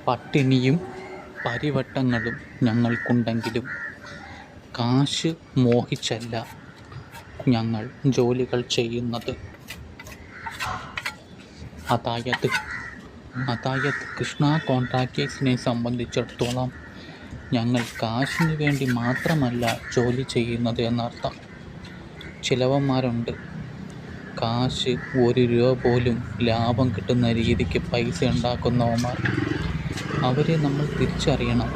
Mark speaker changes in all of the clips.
Speaker 1: പട്ടിണിയും പരിവട്ടങ്ങളും ഞങ്ങൾക്കുണ്ടെങ്കിലും കാശ് മോഹിച്ചല്ല ഞങ്ങൾ ജോലികൾ ചെയ്യുന്നത്. അതായത് കൃഷ്ണ കോൺട്രാക്ടേഴ്സിനെ സംബന്ധിച്ചിടത്തോളം ഞങ്ങൾ കാശിന് വേണ്ടി മാത്രമല്ല ജോലി ചെയ്യുന്നത് എന്നർത്ഥം. ചിലവന്മാരുണ്ട്, കാശ് 1 രൂപ പോലും ലാഭം കിട്ടുന്ന രീതിക്ക് പൈസ ഉണ്ടാക്കുന്നവന്മാർ. അവരെ നമ്മൾ തിരിച്ചറിയണം.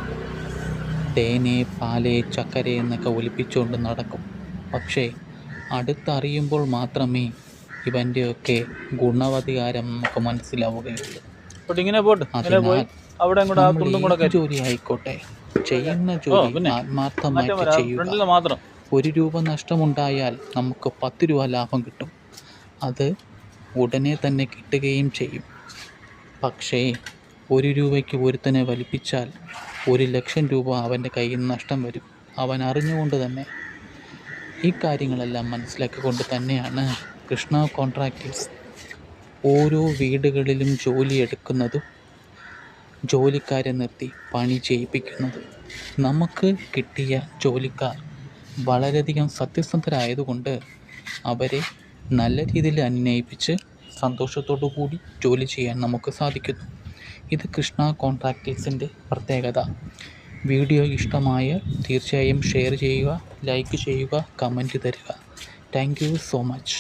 Speaker 1: തേനെ പാലേ ചക്കരെ എന്നൊക്കെ ഒലിപ്പിച്ചുകൊണ്ട് നടക്കും. പക്ഷേ അടുത്തറിയുമ്പോൾ മാത്രമേ ഇവൻ്റെയൊക്കെ ഗുണവധികാരം നമുക്ക് മനസ്സിലാവുകയുള്ളൂ. അതിനാൽ ജോലി ആയിക്കോട്ടെ, ചെയ്യുന്ന ജോലി ആത്മാർത്ഥമായിട്ട് ചെയ്യുക. 1 രൂപ നഷ്ടമുണ്ടായാൽ നമുക്ക് 10 രൂപ ലാഭം കിട്ടും. അത് ഉടനെ തന്നെ കിട്ടുകയും ചെയ്യും. പക്ഷേ 1 രൂപയ്ക്ക് ഒരുത്തനെ വലിപ്പിച്ചാൽ 1 ലക്ഷം രൂപ അവൻ്റെ കയ്യിൽ നിന്ന് നഷ്ടം വരും. അവൻ അറിഞ്ഞുകൊണ്ട് തന്നെ. ഈ കാര്യങ്ങളെല്ലാം മനസ്സിലാക്കിക്കൊണ്ട് തന്നെയാണ് കൃഷ്ണ കോൺട്രാക്ടേഴ്സ് ഓരോ വീടുകളിലും ജോലിയെടുക്കുന്നതും ജോലിക്കാരെ നിർത്തി പണി ചെയ്യിപ്പിക്കുന്നതും. നമുക്ക് കിട്ടിയ ജോലിക്കാർ വളരെയധികം സത്യസന്ധരായതുകൊണ്ട് അവരെ നല്ല രീതിയിൽ അന്വയിപ്പിച്ച് സന്തോഷത്തോടു കൂടി ജോലി ചെയ്യാൻ നമുക്ക് സാധിക്കുന്നു. ഇത് കൃഷ്ണ കോൺട്രാക്ടേഴ്സിൻ്റെ പ്രത്യേകത. വീഡിയോ ഇഷ്ടമായാൽ തീർച്ചയായും ഷെയർ ചെയ്യുക, ലൈക്ക് ചെയ്യുക, കമൻറ്റ് തരിക. Thank you so much.